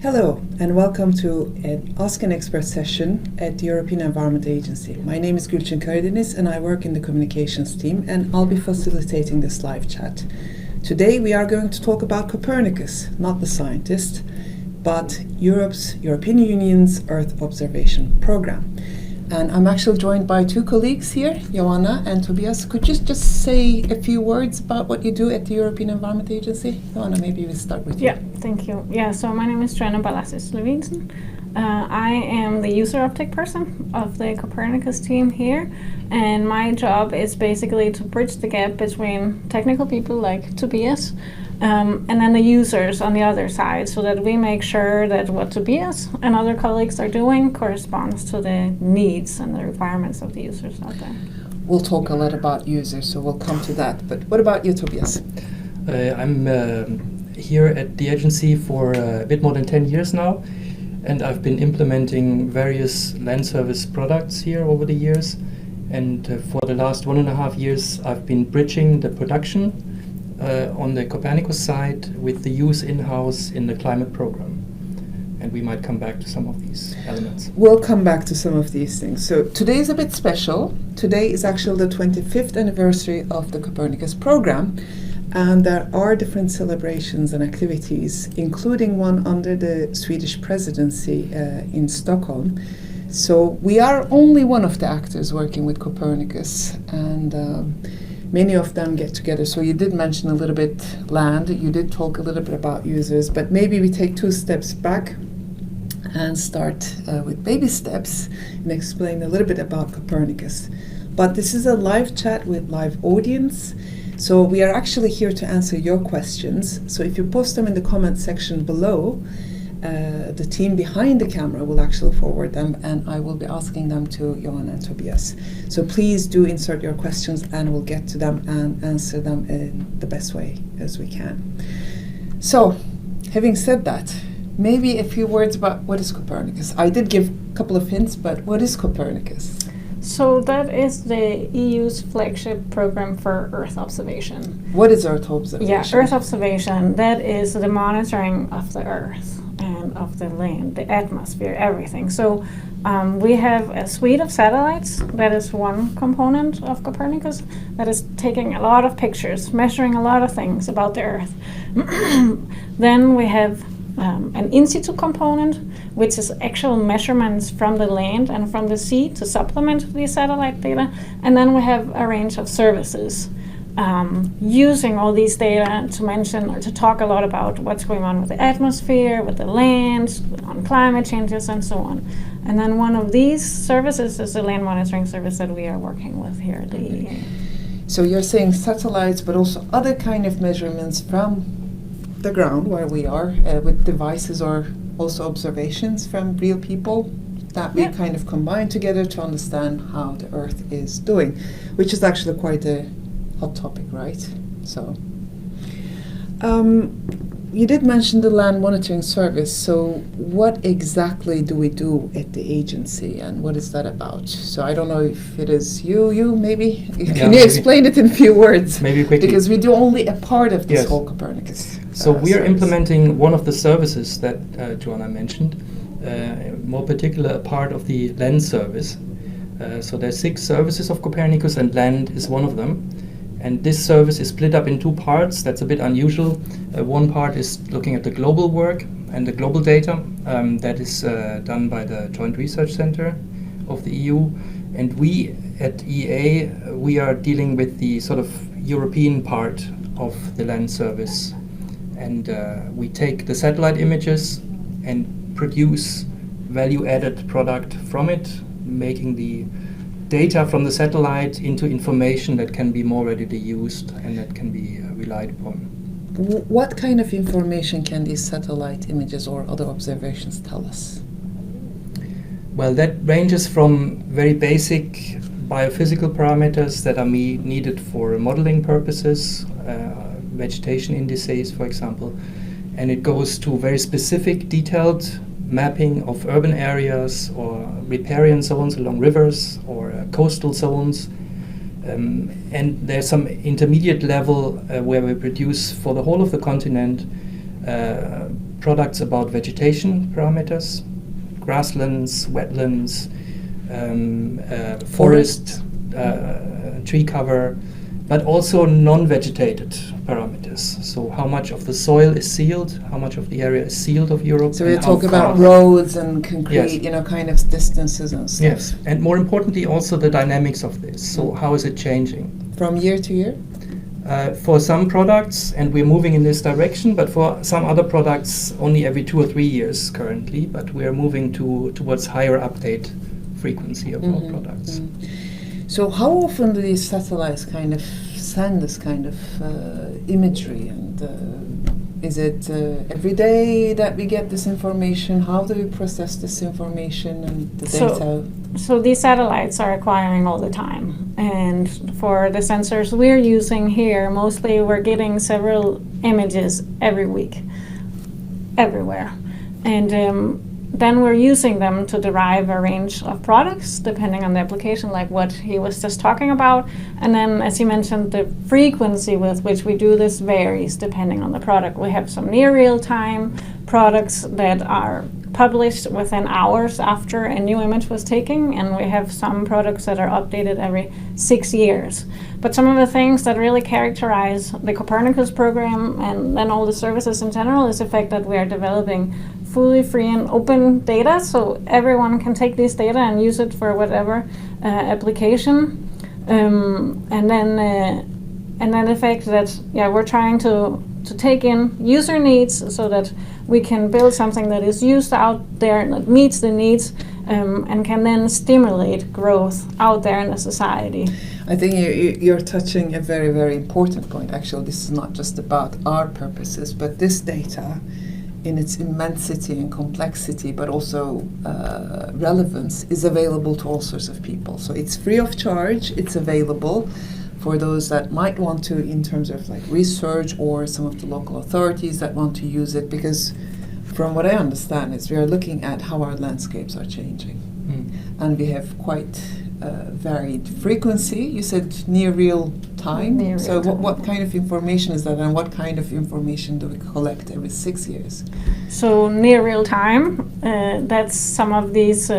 Hello and welcome to an AskAnExpert session at the European Environment Agency. My name is Gülçin Karadeniz and I work in the communications team, and I'll be facilitating this live chat. Today we are going to talk about Copernicus, not the scientist, but European Union's Earth Observation Program. And I'm actually joined by two colleagues here, Joanna and Tobias. Could you just say a few words about what you do at the European Environment Agency? Joanna, maybe we'll start with you. Yeah, thank you. So my name is Joanna Balassis-Levinsen. I am the user uptake person of the Copernicus team here, and my job is basically to bridge the gap between technical people like Tobias and then the users on the other side, so that we make sure that what Tobias and other colleagues are doing corresponds to the needs and the requirements of the users out there. We'll talk a lot about users, so we'll come to that. But what about you, Tobias? I'm here at the agency for a bit more than 10 years now, and I've been implementing various land service products here over the years. And for the last 1.5 years, I've been bridging the production on the Copernicus side with the use in-house in the climate program. And we might come back to some of these elements. We'll come back to some of these things. So today is a bit special. Today is actually the 25th anniversary of the Copernicus program. And there are different celebrations and activities, including one under the Swedish presidency in Stockholm. So we are only one of the actors working with Copernicus, and many of them get together. So you did mention a little bit land, you did talk a little bit about users, but maybe we take 2 steps back and start with baby steps and explain a little bit about Copernicus. But this is a live chat with live audience. So we are actually here to answer your questions. So if you post them in the comment section below, the team behind the camera will actually forward them, and I will be asking them to Johanna and Tobias. So please do insert your questions and we'll get to them and answer them in the best way as we can. So, having said that, maybe a few words about what is Copernicus. I did give a couple of hints, but what is Copernicus? So that is the EU's flagship program for Earth observation. What is Earth observation? Yeah, Earth observation, that is the monitoring of the Earth and of the land, the atmosphere, everything. So we have a suite of satellites. That is one component of Copernicus that is taking a lot of pictures, measuring a lot of things about the Earth. Then we have an in situ component, which is actual measurements from the land and from the sea to supplement the satellite data. And then we have a range of services using all these data to mention or to talk a lot about what's going on with the atmosphere, with the land, on climate changes, and so on. And then one of these services is the land monitoring service that we are working with here at the EEA. So you're saying satellites, but also other kind of measurements from the ground where we are, with devices or also observations from real people that we kind of combine together to understand how the Earth is doing, which is actually quite a hot topic, right? So you did mention the land monitoring service. So what exactly do we do at the agency, and what is that about? So I don't know if it is you maybe. Can you explain it in a few words? Maybe quickly. Because we do only a part of this whole Copernicus. So we are service. implementing one of the services that Joanna mentioned, more particular a part of the land service. So there's 6 services of Copernicus, and land is one of them. And this service is split up in 2 parts. That's a bit unusual. One part is looking at the global work and the global data. That is done by the Joint Research Center of the EU. And we at EEA, we are dealing with the sort of European part of the land service. And we take the satellite images and produce value-added product from it, making the data from the satellite into information that can be more readily used and that can be relied upon. What kind of information can these satellite images or other observations tell us? Well, that ranges from very basic biophysical parameters that are needed for modeling purposes, vegetation indices, for example, and it goes to very specific, detailed mapping of urban areas or riparian zones along rivers or coastal zones. And there's some intermediate level where we produce for the whole of the continent products about vegetation parameters, grasslands, wetlands, forest, tree cover, but also non-vegetated parameters. So how much of the soil is sealed, how much of the area is sealed of Europe. So we talk about roads and concrete, kind of distances and stuff. Yes, and more importantly also the dynamics of this. So how is it changing? From year to year? For some products, and we're moving in this direction, but for some other products only every 2 or 3 years currently, but we're moving towards higher update frequency of our products. So how often do these satellites kind of send this kind of imagery, and is it every day that we get this information? How do we process this information and the data? So these satellites are acquiring all the time, and for the sensors we're using here, mostly we're getting several images every week, everywhere, and then we're using them to derive a range of products depending on the application, like what he was just talking about. And then, as you mentioned, the frequency with which we do this varies depending on the product. We have some near real-time products that are published within hours after a new image was taken, and we have some products that are updated every 6 years. But some of the things that really characterize the Copernicus program and then all the services in general is the fact that we are developing fully free and open data, so everyone can take this data and use it for whatever application. And then the fact that we're trying to take in user needs so that we can build something that is used out there and that meets the needs and can then stimulate growth out there in the society. I think you're touching a very, very important point. Actually, this is not just about our purposes, but this data in its immensity and complexity, but also relevance, is available to all sorts of people. So it's free of charge, it's available for those that might want to, in terms of like research, or some of the local authorities that want to use it, because from what I understand is we are looking at how our landscapes are changing. And we have quite varied frequency. You said near real time. So what kind of information is that, and what kind of information do we collect every 6 years? So near real time, that's some of these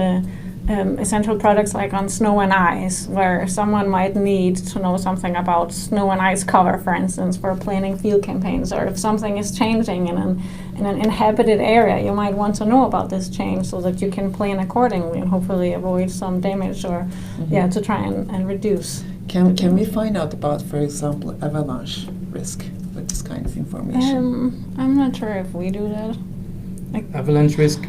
essential products like on snow and ice, where someone might need to know something about snow and ice cover, for instance, for planning field campaigns, or if something is changing in an inhabited area, you might want to know about this change so that you can plan accordingly and hopefully avoid some damage, or to try and reduce. Can we find out about, for example, avalanche risk with this kind of information? I'm not sure if we do that. Avalanche risk.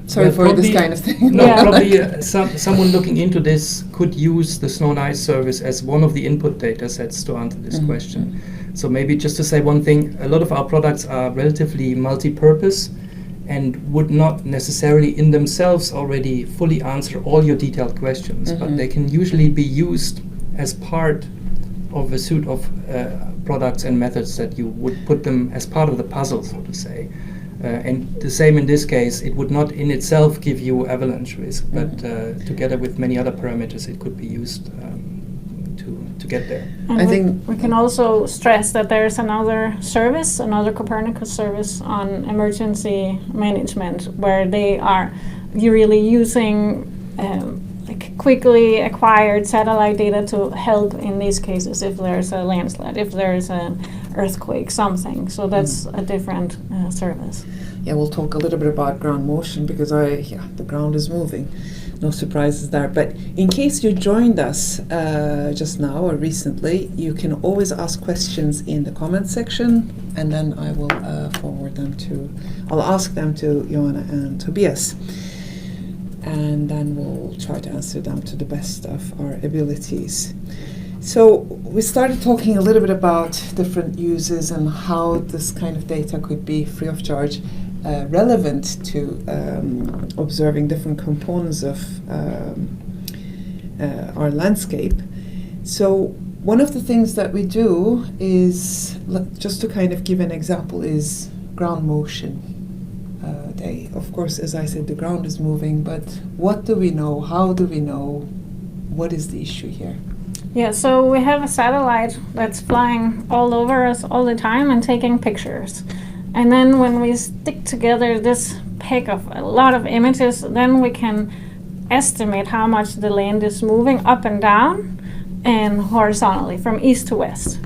Sorry for this kind of thing. No, probably someone looking into this could use the Snow and Ice service as one of the input data sets to answer this question. So maybe just to say one thing, a lot of our products are relatively multi-purpose and would not necessarily in themselves already fully answer all your detailed questions, but they can usually be used as part of a suite of products and methods that you would put them as part of the puzzle, so to say. And the same in this case, it would not in itself give you avalanche risk, but together with many other parameters, it could be used to get there. And I think we can also stress that there's another service, another Copernicus service on emergency management, where they are really using quickly acquired satellite data to help in these cases if there's a landslide, if there's an earthquake, something. So that's a different service. Yeah, we'll talk a little bit about ground motion, because the ground is moving. No surprises there. But in case you joined us just now or recently, you can always ask questions in the comment section, and then I will I'll ask them to Joanna and Tobias. And then we'll try to answer them to the best of our abilities. So we started talking a little bit about different uses and how this kind of data could be free of charge, relevant to observing different components of our landscape. So one of the things that we do is, just to kind of give an example, is ground motion. Of course, as I said, the ground is moving, but what do we know? How do we know? What is the issue here? Yeah, so we have a satellite that's flying all over us all the time and taking pictures. And then when we stick together this pack of a lot of images, then we can estimate how much the land is moving up and down and horizontally from east to west.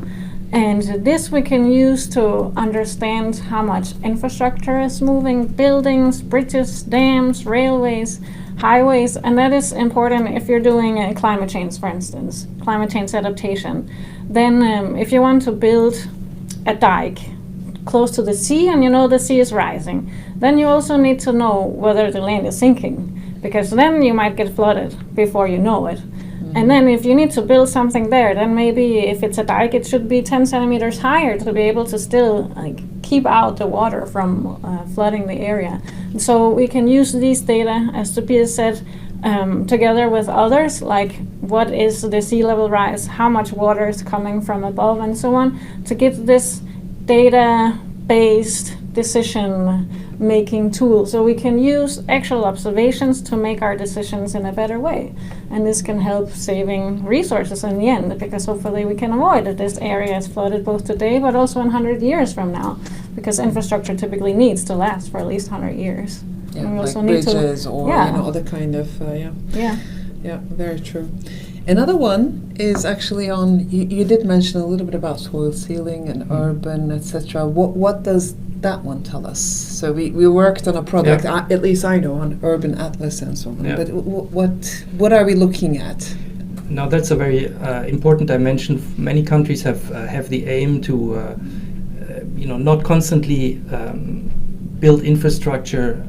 And this we can use to understand how much infrastructure is moving, buildings, bridges, dams, railways, highways, and that is important if you're doing climate change, for instance, climate change adaptation. Then if you want to build a dike close to the sea and you know the sea is rising, then you also need to know whether the land is sinking, because then you might get flooded before you know it. And then if you need to build something there, then maybe if it's a dike, it should be 10 centimeters higher to be able to still keep out the water from flooding the area. And so we can use these data, as Tobias said, together with others, like what is the sea level rise, how much water is coming from above, and so on, to get this data-based decision-making tool. So we can use actual observations to make our decisions in a better way. And this can help saving resources in the end, because hopefully we can avoid that this area is flooded both today but also in 100 years from now, because infrastructure typically needs to last for at least 100 years. Yeah, and we like also need bridges to, or yeah. other kind of, Yeah. Yeah, very true. Another one is actually on, you did mention a little bit about soil sealing and urban, etc. What does that one tell us? So we worked on a product, at least I know, on urban atlas and so on. Yeah. But what are we looking at? Now that's a very important dimension. Many countries have the aim to, not constantly build infrastructure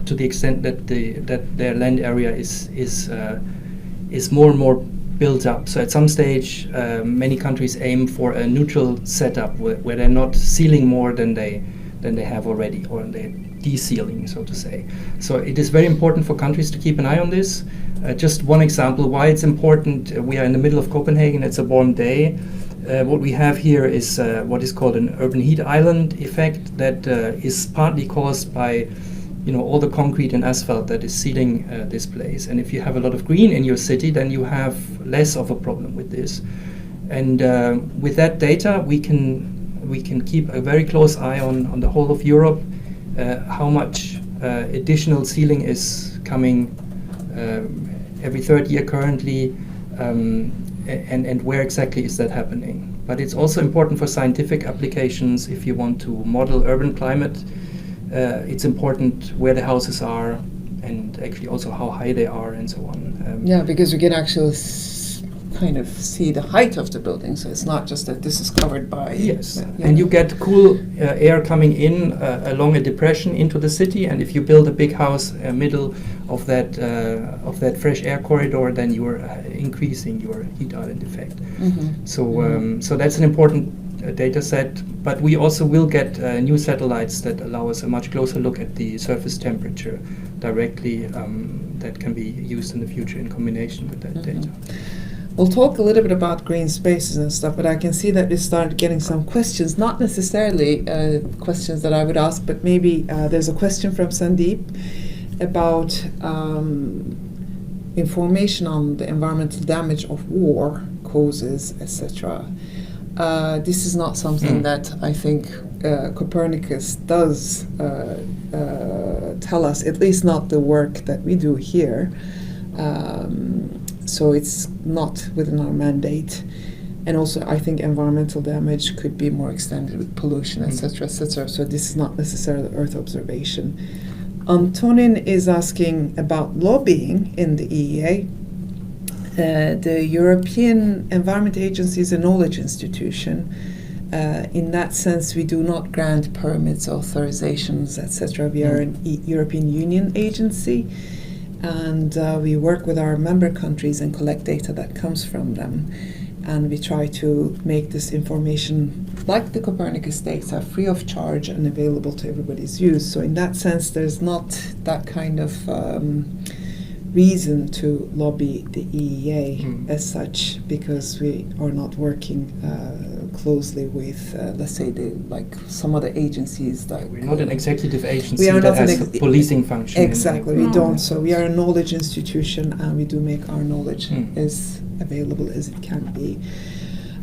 to the extent that their land area is more and more built up. So at some stage, many countries aim for a neutral setup where they're not sealing more than they have already, or they're de-sealing, so to say. So it is very important for countries to keep an eye on this. Just one example why it's important. We are in the middle of Copenhagen. It's a warm day. What we have here is what is called an urban heat island effect that is partly caused by all the concrete and asphalt that is sealing this place. And if you have a lot of green in your city, then you have less of a problem with this. And with that data, we can keep a very close eye on the whole of Europe, how much additional sealing is coming every third year currently, and where exactly is that happening. But it's also important for scientific applications. If you want to model urban climate, it's important where the houses are and actually also how high they are and so on. Because we can actually kind of see the height of the building, so it's not just that this is covered by... Yes, and you get cool air coming in along a depression into the city, and if you build a big house middle of that fresh air corridor, then you are increasing your heat island effect. So that's an important data set, but we also will get new satellites that allow us a much closer look at the surface temperature directly, that can be used in the future in combination with that data. We'll talk a little bit about green spaces and stuff, but I can see that we started getting some questions, not necessarily questions that I would ask, but maybe there's a question from Sandeep about information on the environmental damage of war causes, etc. This is not something that I think Copernicus does tell us, at least not the work that we do here. So it's not within our mandate. And also I think environmental damage could be more extended with pollution, etc., etc. So this is not necessarily Earth observation. Antonin is asking about lobbying in the EEA. The European Environment Agency is a knowledge institution. In that sense, we do not grant permits, authorizations, etc. We are an European Union agency, and we work with our member countries and collect data that comes from them. And we try to make this information, like the Copernicus data, free of charge and available to everybody's use. So in that sense, there's not that kind of reason to lobby the EEA as such, because we are not working closely with, let's say, like some other agencies. Like we're not an executive agency that has a policing function. Exactly, we don't. So we are a knowledge institution, and we do make our knowledge as available as it can be.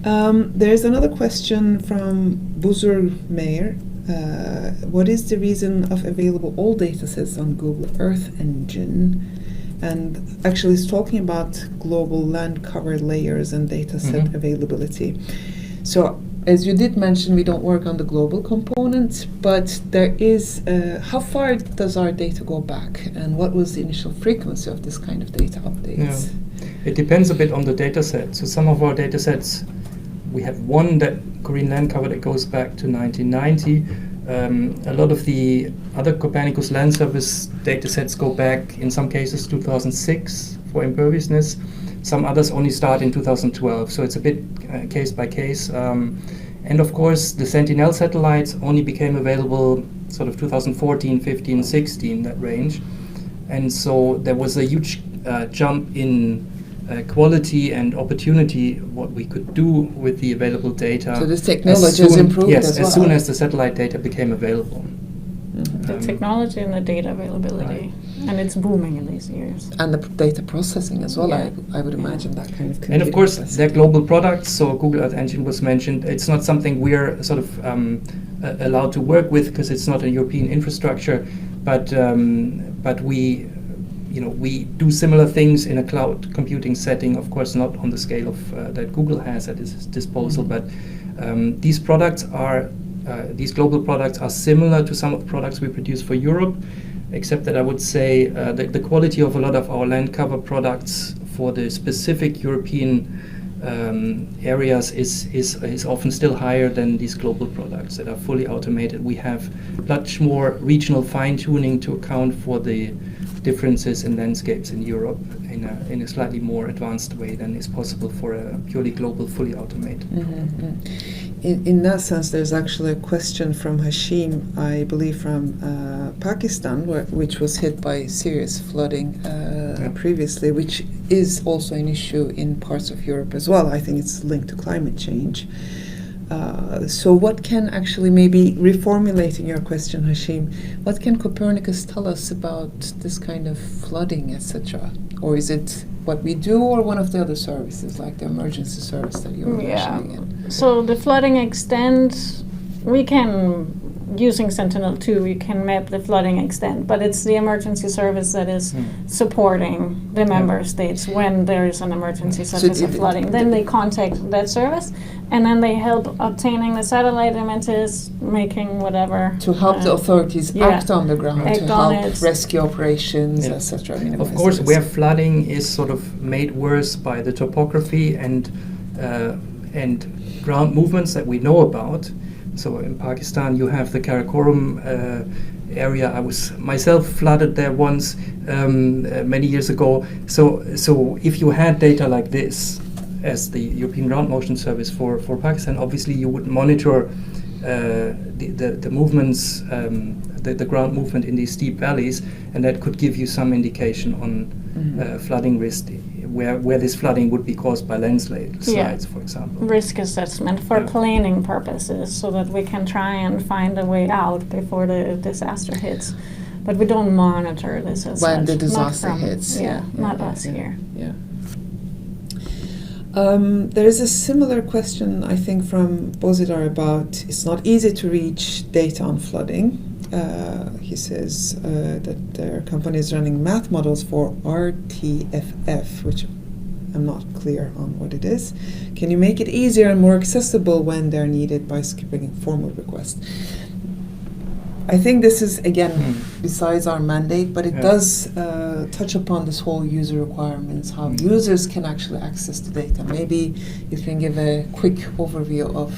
There's another question from Buzur Meir. What is the reason of available all datasets on Google Earth Engine? And actually it's talking about global land cover layers and dataset availability. So as you did mention, we don't work on the global component, but there is, how far does our data go back, and what was the initial frequency of this kind of data updates? It depends a bit on the data set. So some of our data sets, we have one Korean land cover that goes back to 1990. A lot of the other Copernicus land service data sets go back, in some cases, 2006 for imperviousness. Some others only start in 2012, so it's a bit case by case. And of course, the Sentinel satellites only became available sort of 2014, 15, 16, that range. And so there was a huge jump in quality and opportunity, what we could do with the available data. So the technology has improved as well. As soon as the satellite data became available. The technology and the data availability. And it's booming in these years. And the data processing as well, Yeah. I would imagine that kind of. And of course, capacity. they're global products, so Google Earth Engine was mentioned. It's not something we're sort of allowed to work with because it's not a European infrastructure, but we do similar things in a cloud computing setting, of course not on the scale of that Google has at its disposal, but these global products are similar to some of the products we produce for Europe, except that I would say the quality of a lot of our land cover products for the specific European areas is often still higher than these global products that are fully automated. We have much more regional fine-tuning to account for the differences in landscapes in Europe in a slightly more advanced way than is possible for a purely global, fully automated. In that sense, there's actually a question from Hashim, I believe from Pakistan, which was hit by serious flooding previously, which is also an issue in parts of Europe as well. I think it's linked to climate change. So what can actually, maybe reformulating your question, Hashim, what can Copernicus tell us about this kind of flooding, etc.? Or is it what we do, or one of the other services, like the emergency service that you were mentioning? So the flooding extent, we can, using Sentinel-2, we can map the flooding extent, but it's the emergency service that is supporting the member states when there is an emergency such as a flooding. Then they contact that service, and then they help obtaining the satellite images, making whatever. To help the authorities act on the ground, act to on help it. rescue operations, etc. Of course, where flooding is sort of made worse by the topography and ground movements that we know about. So in Pakistan, you have the Karakoram area. I was myself flooded there once many years ago. So if you had data like this, as the European Ground Motion Service for Pakistan, obviously you would monitor the movements, the ground movement in these steep valleys, and that could give you some indication on flooding risk, where this flooding would be caused by landslides, for example. Risk assessment for planning purposes, so that we can try and find a way out before the disaster hits. But we don't monitor this as when such. the disaster hits. Not us here. Yeah. There is a similar question, I think, from Bozidar about it's not easy to reach data on flooding. He says that their company is running math models for RTFF, which I'm not clear on what it is. Can you make it easier and more accessible when they're needed by skipping formal requests? I think this is, again, besides our mandate, but it does touch upon this whole user requirements, how users can actually access the data. Maybe you can give a quick overview of...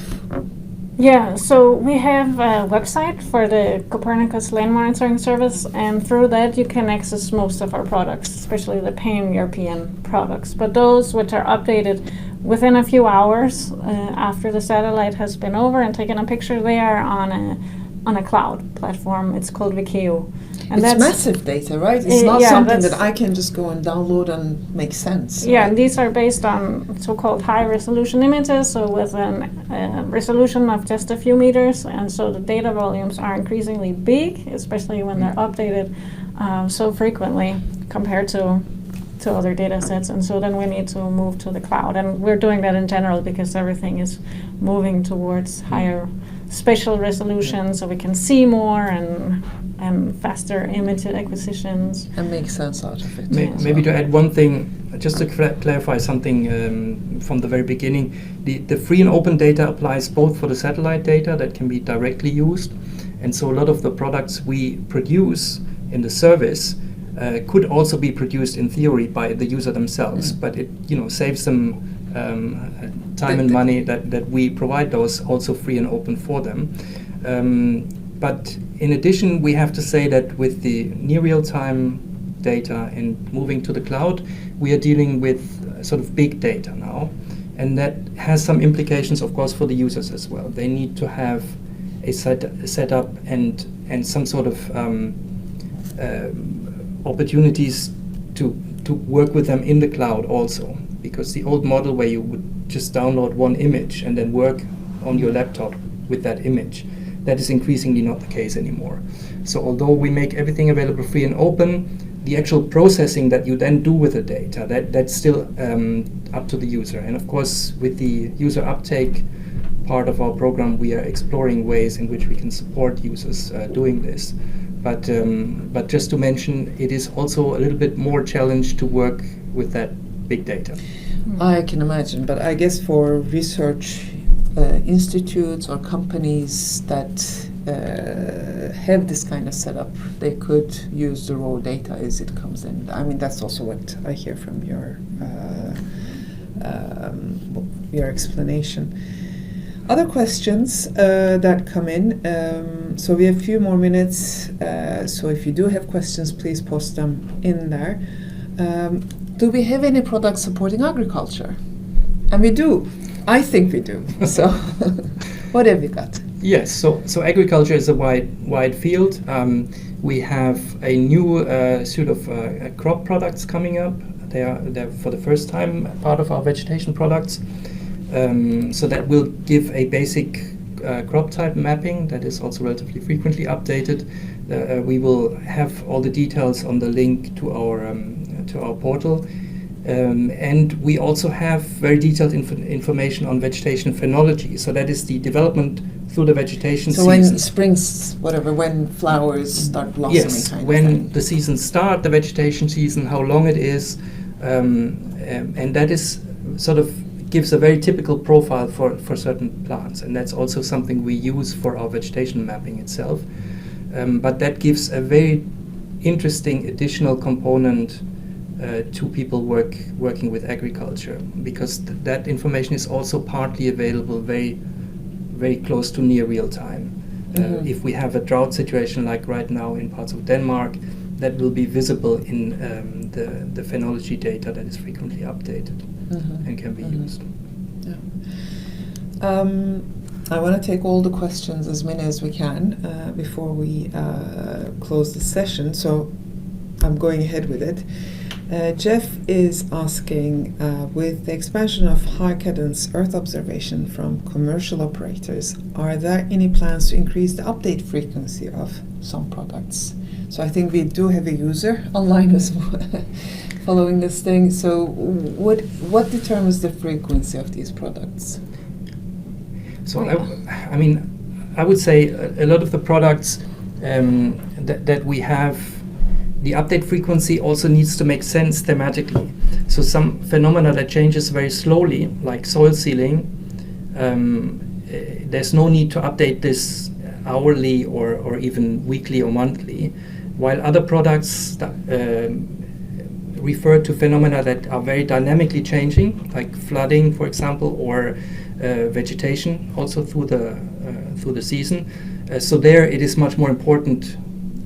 Yeah, so we have a website for the Copernicus land monitoring service, and through that you can access most of our products, especially the pan-European products. But those which are updated within a few hours after the satellite has been over and taken a picture, they are on a cloud platform. It's called Vikeo. And it's massive data, right? It's not something that I can just go and download and make sense. Yeah, right? These are based on so-called high-resolution images, so with a resolution of just a few meters, and so the data volumes are increasingly big, especially when they're updated so frequently compared to other data sets, and so then we need to move to the cloud. And we're doing that in general because everything is moving towards higher spatial resolution, so we can see more and faster image acquisitions. And make sense out of it. Maybe to add one thing, just to clarify something from the very beginning, the free and open data applies both for the satellite data that can be directly used, and so a lot of the products we produce in the service could also be produced in theory by the user themselves, but it saves them time and money that we provide those also free and open for them. But in addition, we have to say that with the near real-time data and moving to the cloud, we are dealing with sort of big data now, and that has some implications, of course, for the users as well. They need to have a setup and some sort of opportunities to work with them in the cloud also, because the old model where you would just download one image and then work on your laptop with that image, that is increasingly not the case anymore. So although we make everything available free and open, the actual processing that you then do with the data, that's still up to the user. And of course, with the user uptake part of our program, we are exploring ways in which we can support users doing this. But just to mention, it is also a little bit more challenge to work with that big data. I can imagine, but I guess for research institutes or companies that have this kind of setup, they could use the raw data as it comes in. I mean, that's also what I hear from your explanation. Other questions that come in. So we have a few more minutes. So if you do have questions, please post them in there. Do we have any products supporting agriculture? And we do. I think we do. So what have you got? Yes, so agriculture is a wide field. We have a new suite of crop products coming up. They're for the first time part of our vegetation products. So that will give a basic crop type mapping that is also relatively frequently updated. We will have all the details on the link to our portal. And we also have very detailed information on vegetation phenology. So that is the development through the vegetation season. So when springs, when flowers start blossoming. Yes, when the seasons start, the vegetation season, how long it is, and that is sort of gives a very typical profile for certain plants, and that's also something we use for our vegetation mapping itself. But that gives a very interesting additional component to people working with agriculture, because that information is also partly available very, very close to near real time. If we have a drought situation like right now in parts of Denmark, that will be visible in the phenology data that is frequently updated and can be used. Yeah. I want to take all the questions, as many as we can, before we close the session, so I'm going ahead with it. Jeff is asking, with the expansion of high cadence Earth observation from commercial operators, are there any plans to increase the update frequency of some products? So I think we do have a user online as well following this thing. So what determines the frequency of these products? So I would say a lot of the products that we have, the update frequency also needs to make sense thematically. So some phenomena that changes very slowly, like soil sealing, there's no need to update this hourly or even weekly or monthly, while other products that, refer to phenomena that are very dynamically changing, like flooding, for example, or vegetation, also through the season. So there it is much more important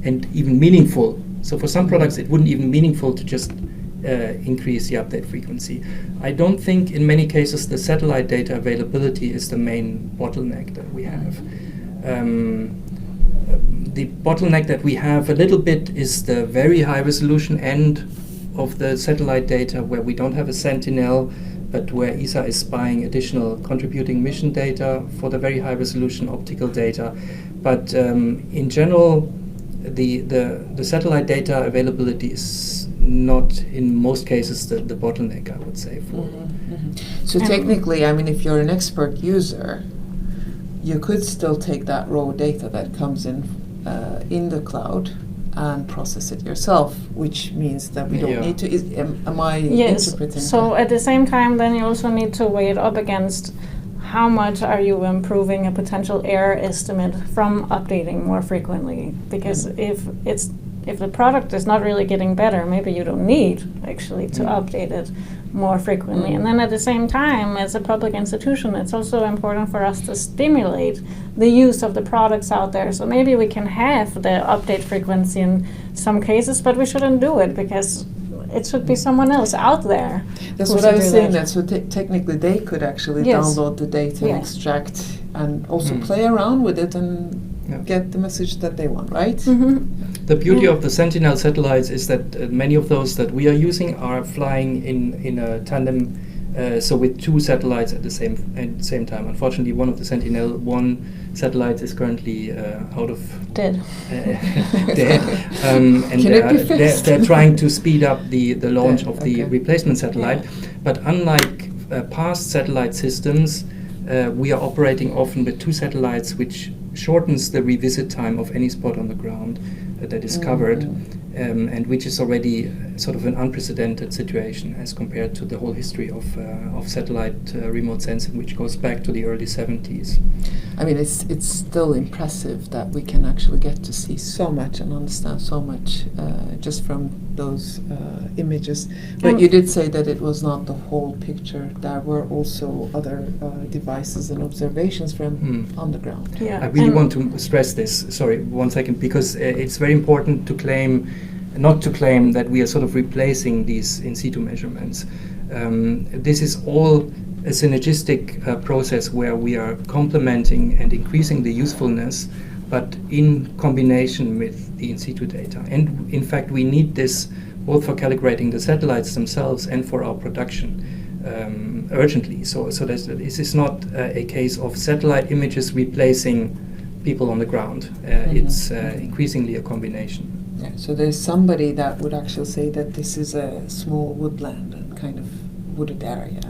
and even meaningful. So for some products, it wouldn't even be meaningful to just increase the update frequency. I don't think in many cases the satellite data availability is the main bottleneck that we have. The bottleneck that we have a little bit is the very high resolution end of the satellite data, where we don't have a sentinel, but where ESA is buying additional contributing mission data for the very high resolution optical data. But in general, the satellite data availability is not in most cases the bottleneck, I would say. For So technically, I mean, if you're an expert user, you could still take that raw data that comes in the cloud and process it yourself, which means that we don't need to. Am I interpreting? So that? at the same time, then you also need to weigh it up against how much are you improving a potential error estimate from updating more frequently? Because if the product is not really getting better, maybe you don't need actually to update it more frequently. And then at the same time, as a public institution, it's also important for us to stimulate the use of the products out there. So maybe we can have the update frequency in some cases, but we shouldn't do it because it should be someone else out there. That's what I was saying. That so technically they could actually download the data and extract and also play around with it and get the message that they want, right? The beauty of the Sentinel satellites is that many of those that we are using are flying in a tandem, so with two satellites at the same time. Unfortunately, one of the Sentinel-1 satellites is currently out of dead, and they're trying to speed up the launch of the replacement satellite. But unlike past satellite systems, we are operating often with two satellites, which shortens the revisit time of any spot on the ground that is covered, and which is already sort of an unprecedented situation as compared to the whole history of satellite remote sensing, which goes back to the early 70s. I mean, it's still impressive that we can actually get to see so much and understand so much just from those images. But you did say that it was not the whole picture. There were also other devices and observations from on the ground. I really want to stress this, sorry, 1 second, because it's very important to not to claim that we are sort of replacing these in situ measurements. This is all a synergistic process where we are complementing and increasing the usefulness, but in combination with the in situ data. And in fact, we need this both for calibrating the satellites themselves and for our production urgently. So this is not a case of satellite images replacing people on the ground. It's increasingly a combination. Yeah, so there's somebody that would actually say that this is a small woodland and kind of wooded area.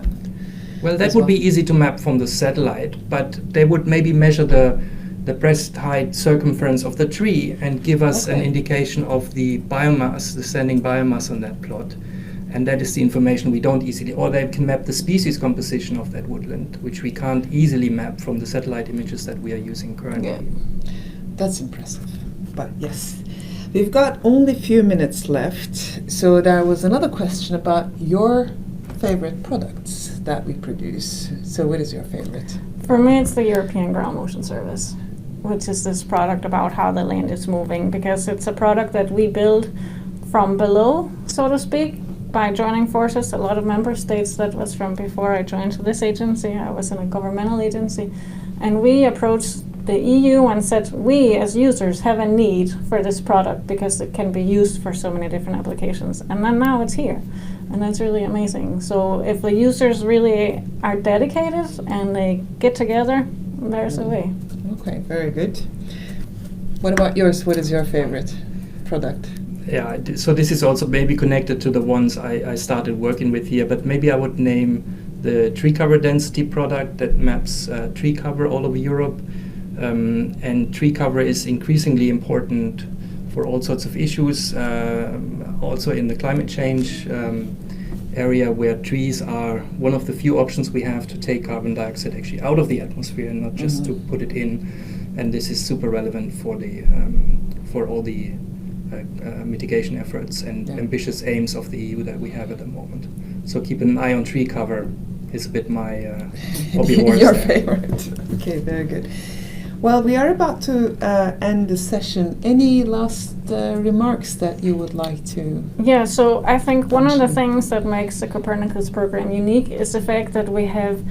Well, that would be easy to map from the satellite, but they would maybe measure the breast height circumference of the tree and give us an indication of the biomass, the standing biomass on that plot. And that is the information we don't easily, or they can map the species composition of that woodland, which we can't easily map from the satellite images that we are using currently. Yeah. That's impressive, but yes. We've got only a few minutes left, so there was another question about your favorite products that we produce. So what is your favorite? For me, it's the European Ground Motion Service, which is this product about how the land is moving, because it's a product that we build from below, so to speak, by joining forces. A lot of member states, that was from before I joined this agency, I was in a governmental agency, and we approached the EU and said, we as users have a need for this product because it can be used for so many different applications. And then now it's here. And that's really amazing. So if the users really are dedicated and they get together, there's a way. Okay, very good. What about yours? What is your favorite product? Yeah, so this is also maybe connected to the ones I started working with here, but maybe I would name the tree cover density product that maps tree cover all over Europe. And tree cover is increasingly important for all sorts of issues, also in the climate change area, where trees are one of the few options we have to take carbon dioxide actually out of the atmosphere and not just to put it in. And this is super relevant for the for all the mitigation efforts and ambitious aims of the EU that we have at the moment. So keep an eye on tree cover is a bit my hobby horse. Your favorite. Okay, very good. Well, we are about to end the session. Any last remarks that you would like to? Yeah, so I think one of the things that makes the Copernicus program unique is the fact that we have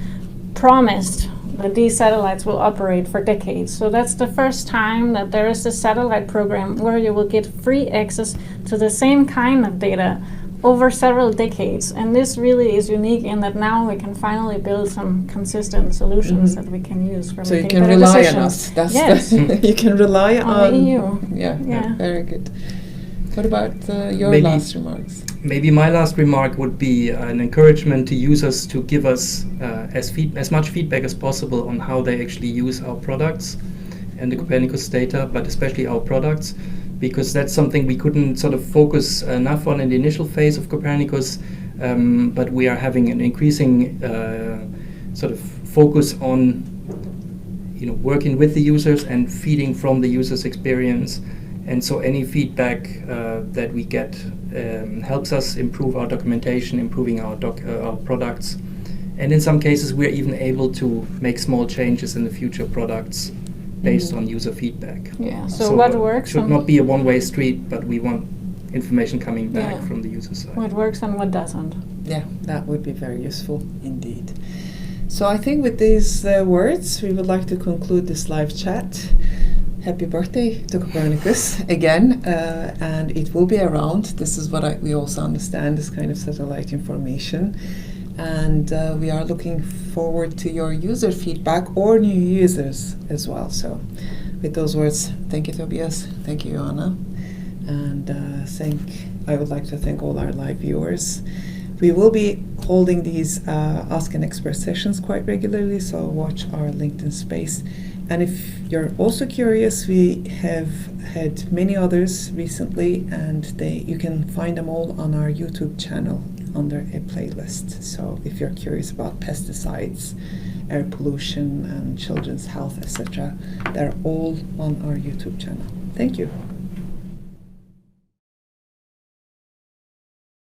promised that these satellites will operate for decades. So that's the first time that there is a satellite program where you will get free access to the same kind of data over several decades. And this really is unique in that now we can finally build some consistent solutions that we can use for so making you can better rely decisions. on us. That's yes. You can rely on the EU. Yeah, Yeah. very good. What about your Maybe last remarks? maybe my last remark would be an encouragement to users to give us as much feedback as possible on how they actually use our products and the Copernicus data, but especially our products, because that's something we couldn't sort of focus enough on in the initial phase of Copernicus, but we are having an increasing sort of focus on working with the users and feeding from the user's experience. And so any feedback that we get helps us improve our documentation, improving our products. And in some cases, we're even able to make small changes in the future products based on user feedback. Yeah, so what works? It should not be a one-way street, but we want information coming back from the user side. What works and what doesn't. Yeah, that would be very useful indeed. So I think with these words, we would like to conclude this live chat. Happy birthday to Copernicus again, and it will be around. This is what we also understand, this kind of satellite information. And we are looking forward to your user feedback or new users as well. So with those words, thank you, Tobias. Thank you, Joanna. And I would like to thank all our live viewers. We will be holding these Ask an Expert sessions quite regularly, so watch our LinkedIn space. And if you're also curious, we have had many others recently, and you can find them all on our YouTube channel under a playlist. So if you're curious about pesticides, air pollution, and children's health, etc., they're all on our YouTube channel. Thank you.